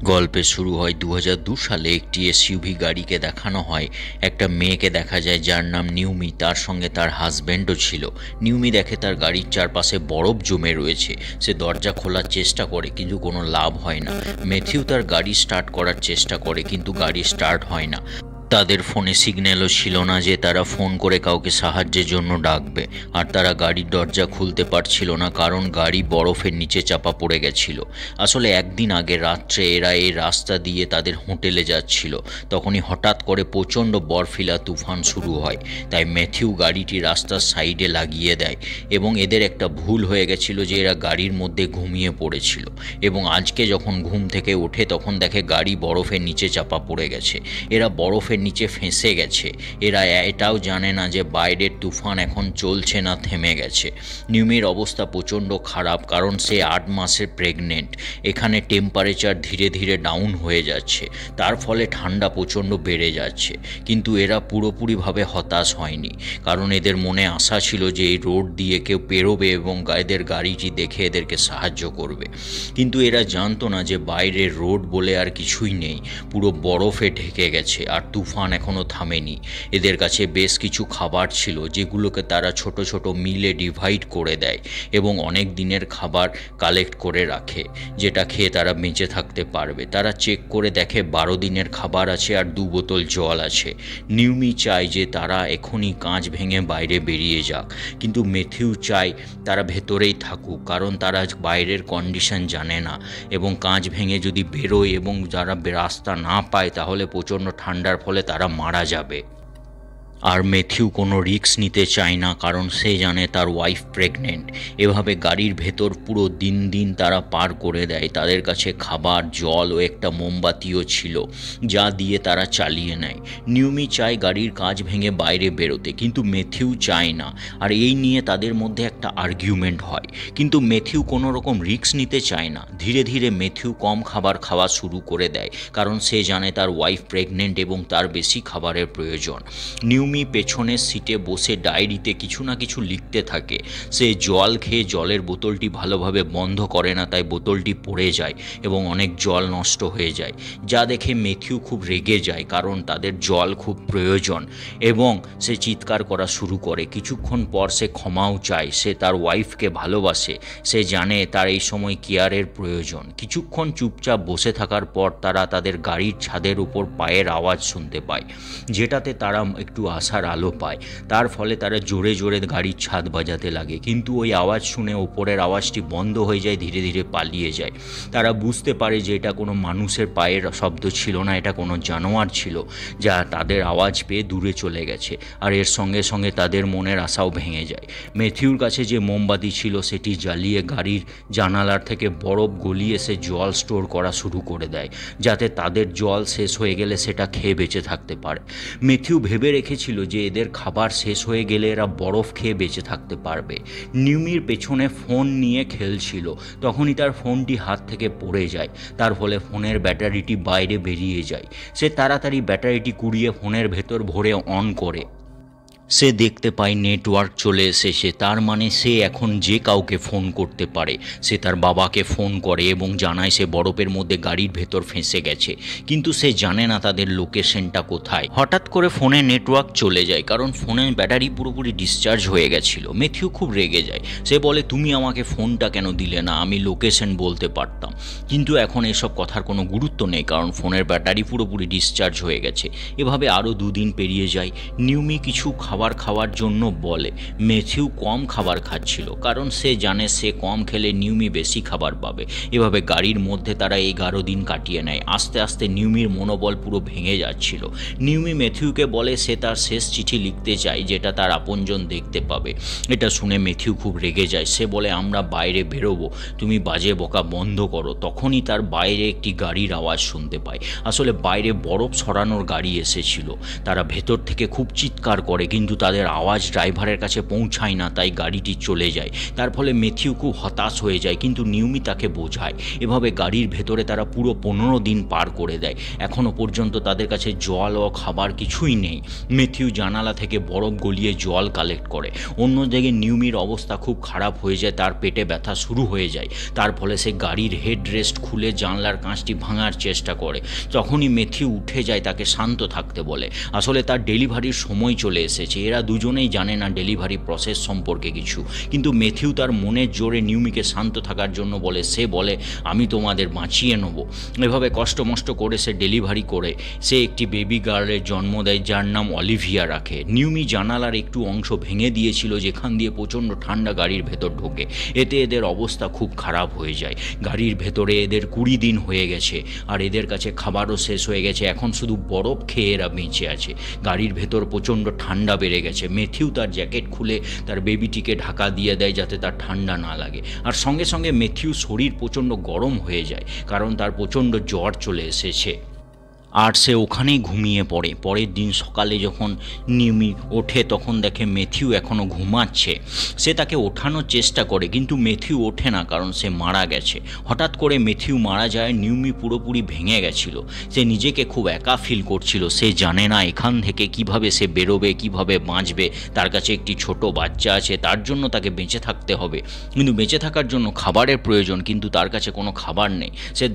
গল্পে শুরু হয় 2002 সালে। একটি এসইউভি গাড়িকে দেখানো হয়। একটা মেয়েকে দেখা যায় যার নাম নিউমি, তার সঙ্গে তার হাজব্যান্ডও ছিল। নিউমি দেখে তার গাড়ির চারপাশে বরফ জমে রয়েছে। সে দরজা খোলার চেষ্টা করে কিন্তু কোনো লাভ হয় না। ম্যাথিউ তার গাড়ি স্টার্ট করার চেষ্টা করে কিন্তু গাড়ি স্টার্ট হয় না। তাদের ফোনে সিগন্যালও ছিল না যে তারা ফোন করে কাউকে সাহায্যের জন্য ডাকবে। আর তারা গাড়ির দরজা খুলতে পারছিল না কারণ গাড়ি বরফের নিচে চাপা পড়ে গেছিল। আসলে একদিন আগে রাত্রে এরা এই রাস্তা দিয়ে তাদের হোটেলে যাচ্ছিল। তখনই হঠাৎ করে প্রচণ্ড বরফিলা তুফান শুরু হয়। তাই ম্যাথিউ গাড়িটি রাস্তার সাইডে লাগিয়ে দেয় এবং এদের একটা ভুল হয়ে গেছিল যে এরা গাড়ির মধ্যে ঘুমিয়ে পড়েছিল এবং আজকে যখন ঘুম থেকে ওঠে তখন দেখে গাড়ি বরফের নিচে চাপা পড়ে গেছে। এরা বরফের নিচে ফেঁসে গেছে। এরা এটাও জানে না যে বাইরের তুফান এখন চলছে না, থেমে গেছে। নিউমির অবস্থা প্রচণ্ড খারাপ কারণ সে 8 মাসের প্রেগনেন্ট। এখানে টেম্পারেচার ধীরে ধীরে ডাউন হয়ে যাচ্ছে, তার ফলে ঠান্ডা প্রচণ্ড বেড়ে যাচ্ছে। কিন্তু এরা পুরোপুরিভাবে হতাশ হয়নি কারণ এদের মনে আশা ছিল যে এই রোড দিয়ে কেউ পেরোবে এবং এদের গাড়িটি দেখে এদেরকে সাহায্য করবে। কিন্তু এরা জানতো না যে বাইরের রোড বলে আর কিছুই নেই, পুরো বরফে ঢেকে গেছে আর তুফান এখনও থামেনি। এদের কাছে বেশ কিছু খাবার ছিল যেগুলোকে তারা ছোট ছোট মিলে ডিভাইড করে দেয় এবং অনেক দিনের খাবার কালেক্ট করে রাখে, যেটা খেয়ে তারা বেঁচে থাকতে পারবে। তারা চেক করে দেখে 12 দিনের খাবার আছে আর 2 বোতল জল আছে। নিউমি চায় যে তারা এখনই কাঁচ ভেঙে বাইরে বেরিয়ে যাক, কিন্তু ম্যাথিউ চায় তারা ভেতরেই থাকুক কারণ তারা বাইরের কন্ডিশন জানে না এবং কাঁচ ভেঙে যদি বেরোয় এবং যারা রাস্তা না পায় তাহলে প্রচণ্ড ঠান্ডার ফলে তারা মারা যাবে। আর ম্যাথিউ কোনো রিস্ক নিতে চায় না কারণ সে জানে তার ওয়াইফ প্রেগনেন্ট। এভাবে গাড়ির ভেতর পুরো দিন তারা পার করে দেয়। তাদের কাছে খাবার, জল ও একটা মোমবাতিও ছিল যা দিয়ে তারা চালিয়ে নেয়। নিউমি চায় গাড়ির কাঁচ ভেঙে বাইরে বেরোতে, কিন্তু ম্যাথিউ চায় না। আর এই নিয়ে তাদের মধ্যে একটা আর্গুমেন্ট হয়, কিন্তু ম্যাথিউ কোনো রকম রিস্ক নিতে চায় না। ধীরে ধীরে ম্যাথিউ কম খাবার খাওয়া শুরু করে দেয় কারণ সে জানে তার ওয়াইফ প্রেগনেন্ট এবং তার বেশি খাবারের প্রয়োজন। নিউমি পেছনের সিটে বসে ডায়েরিতে কিছু না কিছু লিখতে থাকে। সে জল খেয়ে জলের বোতলটি ভালোভাবে বন্ধ করে না, তাই বোতলটি পড়ে যায় এবং অনেক জল নষ্ট হয়ে যায়, যা দেখে ম্যাথিউ খুব রেগে যায় কারণ তাদের জল খুব প্রয়োজন এবং সে চিৎকার করা শুরু করে। কিছুক্ষণ পর সে ক্ষমাও চায়। সে তার ওয়াইফকে ভালোবাসে, সে জানে তার এই সময় কেয়ারের প্রয়োজন। কিছুক্ষণ চুপচাপ বসে থাকার পর তারা তাদের গাড়ির ছাদের উপর পায়ের আওয়াজ শুনতে পায়, যেটাতে তারা একটু আশার আলো পায়। তার ফলে তারা জোরে জোরে গাড়ির ছাদ বাজাতে লাগে, কিন্তু ওই আওয়াজ শুনে ওপরের আওয়াজটি বন্ধ হয়ে যায়, ধীরে ধীরে পালিয়ে যায়। তারা বুঝতে পারে যে এটা কোনো মানুষের পায়ের শব্দ ছিল না, এটা কোনো জানোয়ার ছিল যা তাদের আওয়াজ পেয়ে দূরে চলে গেছে। আর এর সঙ্গে সঙ্গে তাদের মনের আশাও ভেঙে যায়। ম্যাথিউর কাছে যে মোমবাতি ছিল সেটি জ্বালিয়ে গাড়ির জানালার থেকে বরফ গলিয়ে সে জল স্টোর করা শুরু করে দেয়, যাতে তাদের জল শেষ হয়ে গেলে সেটা খেয়ে বেঁচে থাকতে পারে। ম্যাথিউ ভেবে রেখেছিল যে এদের খাবার শেষ হয়ে গেলে এরা বরফ খেয়ে বেঁচে থাকতে পারবে। নিউমির পেছনে ফোন নিয়ে খেলছিল, তখনই তার ফোনটি হাত থেকে পড়ে যায়। তার ফলে ফোনের ব্যাটারিটি বাইরে বেরিয়ে যায়। সে তাড়াতাড়ি ব্যাটারিটি কুড়িয়ে ফোনের ভেতর ভরে অন করে। সে দেখতে পায় নেটওয়ার্ক চলে এসেছে, তার মানে সে এখন যে কাউকে ফোন করতে পারে। সে তার বাবাকে ফোন করে এবং জানায় সে বরফের মধ্যে গাড়ির ভেতর ফেঁসে গেছে, কিন্তু সে জানে না তাদের লোকেশনটা কোথায়। হঠাৎ করে ফোনে নেটওয়ার্ক চলে যায় কারণ ফোনের ব্যাটারি পুরোপুরি ডিসচার্জ হয়ে গেছিল। ম্যাথিউ খুব রেগে যায়। সে বলে, তুমি আমাকে ফোনটা কেন দিলে না, আমি লোকেশন বলতে পারতাম। কিন্তু এখন এসব কথার কোনো গুরুত্ব নেই কারণ ফোনের ব্যাটারি পুরোপুরি ডিসচার্জ হয়ে গেছে। এভাবে আরও 2 দিন পেরিয়ে যায়। নিউমি কিছু খাবার খাওয়ার জন্য বলে। ম্যাথিউ কম খাবার খাচ্ছিল কারণ সে জানে সে কম খেলে নিউমি বেশি খাবার পাবে। এভাবে গাড়ির মধ্যে তারা 11 দিন কাটিয়ে নেয়। আস্তে আস্তে নিউমির মনোবল পুরো ভেঙে যাচ্ছিল। নিউমি ম্যাথিউকে বলে সে তার শেষ চিঠি লিখতে চায় যেটা তার আপনজন দেখতে পাবে। এটা শুনে ম্যাথিউ খুব রেগে যায়। সে বলে, আমরা বাইরে বেরোবো, তুমি বাজে বকা বন্ধ করো। তখনই তার বাইরে একটি গাড়ির আওয়াজ শুনতে পায়। আসলে বাইরে বরফ সরানোর গাড়ি এসেছিল। তারা ভেতর থেকে খুব চিৎকার করে কিন্তু কিন্তু তাদের আওয়াজ ড্রাইভারের কাছে পৌঁছায় না, তাই গাড়িটি চলে যায়। তার ফলে ম্যাথিউ খুব হতাশ হয়ে যায়, কিন্তু নিউমি তাকে বোঝায়। এভাবে গাড়ির ভেতরে তারা পুরো 15 দিন পার করে দেয়। এখনও পর্যন্ত তাদের কাছে জল ও খাবার কিছুই নেই। ম্যাথিউ জানালা থেকে বরফ গলিয়ে জল কালেক্ট করে। অন্যদিকে নিউমির অবস্থা খুব খারাপ হয়ে যায়, তার পেটে ব্যথা শুরু হয়ে যায়। তার ফলে সে গাড়ির হেডরেস্ট খুলে জানলার কাঁচটি ভাঙার চেষ্টা করে। তখনই ম্যাথিউ উঠে যায়, তাকে শান্ত থাকতে বলে। আসলে তার ডেলিভারির সময় চলে এসেছে। এরা দুজনেই জানে না ডেলিভারি প্রসেস সম্পর্কে কিছু, কিন্তু ম্যাথিউ তার মনের জোরে নিউমিকে শান্ত থাকার জন্য বলে। সে বলে, আমি তোমাদের বাঁচিয়ে নেব। এভাবে কষ্টমষ্ট করে সে ডেলিভারি করে সে একটি বেবি গার্লের জন্ম দেয়, যার নাম অলিভিয়া রাখে। নিউমি জানালার একটু অংশ ভেঙে দিয়েছিল, যেখান দিয়ে প্রচণ্ড ঠান্ডা গাড়ির ভেতর ঢোকে। এতে এদের অবস্থা খুব খারাপ হয়ে যায়। গাড়ির ভেতরে এদের 20 দিন হয়ে গেছে, আর এদের কাছে খাবারও শেষ হয়ে গেছে। এখন শুধু বরফ খেয়ে এরা বেঁচে আছে। গাড়ির ভেতর প্রচণ্ড ঠান্ডা বেড়ে গেছে। ম্যাথিউ তার জ্যাকেট খুলে তার বেবিটিকে ঢাকা দিয়ে দেয়, যাতে তার ঠান্ডা না লাগে। আর সঙ্গে সঙ্গে ম্যাথিউ শরীর প্রচণ্ড গরম হয়ে যায়, কারণ তার প্রচণ্ড জ্বর চলে এসেছে। আর সে ওখানেই ঘুমিয়ে পড়ে। পরের দিন সকালে যখন নিউমি ওঠে, তখন দেখে ম্যাথিউ এখনও ঘুমাচ্ছে। সে তাকে ওঠানোর চেষ্টা করে, কিন্তু ম্যাথিউ ওঠে না, কারণ সে মারা গেছে। হঠাৎ করে ম্যাথিউ মারা যায়। নিউমি পুরোপুরি ভেঙে গেছিল। সে নিজেকে খুব একা ফিল করছিল। সে জানে না এখান থেকে কিভাবে সে বেরোবে, কিভাবে বাঁচবে। তার কাছে একটি ছোট বাচ্চা আছে, তার জন্য তাকে বেঁচে থাকতে হবে। কিন্তু বেঁচে থাকার জন্য খাবারের প্রয়োজন, কিন্তু তার কাছে কোনো খাবার নেই। সে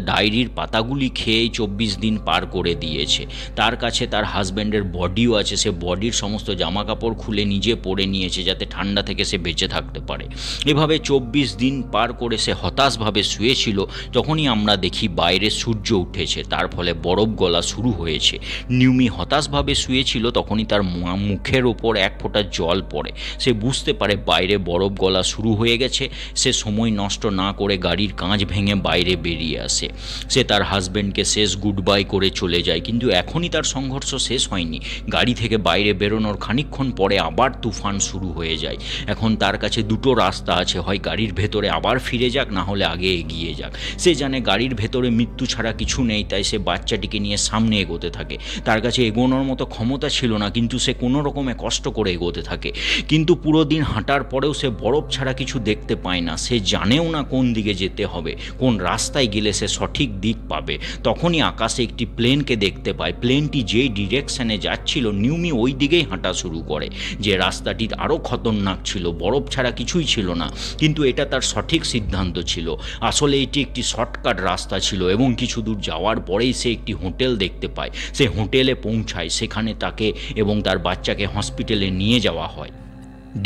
ডায়েরির পাতাগুলি খেয়েই 24 দিন পার করে দিয়েছে। তার কাছে তার হাজব্যান্ডের বডিও আছে। সে বডির সমস্ত জামা কাপড় খুলে নিজে পরে নিয়েছে, যাতে ঠান্ডা থেকে সে বেঁচে থাকতে পারে। এভাবে 24 দিন পার করে সে হতাশভাবে শুয়েছিল। তখনই আমরা দেখি বাইরে সূর্য উঠেছে, তার ফলে বরফ গলা শুরু হয়েছে। নিউমি হতাশভাবে শুয়েছিল, তখনই তার মুখের ওপর এক ফোঁটা জল পড়ে। সে বুঝতে পারে বাইরে বরফ গলা শুরু হয়ে গেছে। সে সময় নষ্ট না করে গাড়ির কাঁচ ভেঙে বাইরে বেরিয়ে আসে। সে তার হাজব্যান্ডকে শেষ গুড বাই করে চলে যায়। কিন্তু এখনই তার সংঘর্ষ শেষ হয়নি। গাড়ি থেকে বাইরে বেরোনোর খানিকক্ষণ পরে আবার তুফান শুরু হয়ে যায়। এখন তার কাছে দুটো রাস্তা আছে, হয় গাড়ির ভেতরে আবার ফিরে যাক, না হলে আগে এগিয়ে যাক। সে জানে গাড়ির ভেতরে মৃত্যু ছাড়া কিছু নেই, তাই সে বাচ্চাটিকে নিয়ে সামনে এগোতে থাকে। তার কাছে এগোনোর মতো ক্ষমতা ছিল না, কিন্তু সে কোনো রকমে কষ্ট করে এগোতে থাকে। কিন্তু পুরো দিন হাঁটার পরেও সে বরফ ছাড়া কিছু দেখতে পায় না। সে জানেও না কোন দিকে যেতে হবে, কোন রাস্তায় গেলে সে সঠিক দিক পাবে। তখনই আকাশে একটি প্লেনকে দেখতে পায়। প্লেনটি যেই ডিরেকশনে যাচ্ছিল, নিউমি ওই দিকেই হাঁটা শুরু করে। যে রাস্তাটি আরও খতরনাক ছিল, বরফ ছাড়া কিছুই ছিল না, কিন্তু এটা তার সঠিক সিদ্ধান্ত ছিল। আসলে এটি একটি শর্টকাট রাস্তা ছিল, এবং কিছু দূর যাওয়ার পরেই সে একটি হোটেল দেখতে পায়। সে হোটেলে পৌঁছায়। সেখানে তাকে এবং তার বাচ্চাকে হসপিটালে নিয়ে যাওয়া হয়।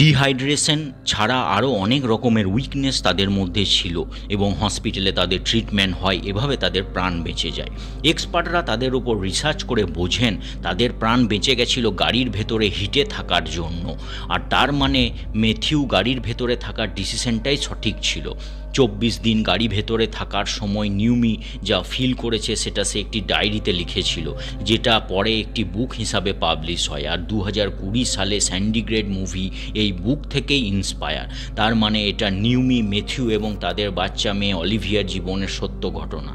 ডিহাইড্রেশন ছাড়া আরও অনেক রকমের উইকনেস তাদের মধ্যে ছিল, এবং হসপিটালে তাদের ট্রিটমেন্ট হয়। এভাবে তাদের প্রাণ বেঁচে যায়। এক্সপার্টরা তাদের উপর রিসার্চ করে বোঝেন তাদের প্রাণ বেঁচে গেছিল গাড়ির ভেতরে হিটে থাকার জন্য। আর তার মানে ম্যাথিউ গাড়ির ভেতরে থাকার ডিসিশনটাই সঠিক ছিল। 24 দিন গাড়ি ভেতরে থাকার সময় নিউমি যা ফিল করেছে সেটা সে একটি ডায়েরিতে লিখেছিল, যেটা পরে একটি বুক হিসাবে পাবলিশ হয়। আর 2020 সালে স্যান্ডিগ্রেড মুভি এই বুক থেকেই ইন্সপায়ার। তার মানে এটা নিউমি, ম্যাথিউ এবং তাদের বাচ্চা মেয়ে অলিভিয়ার জীবনের সত্য ঘটনা।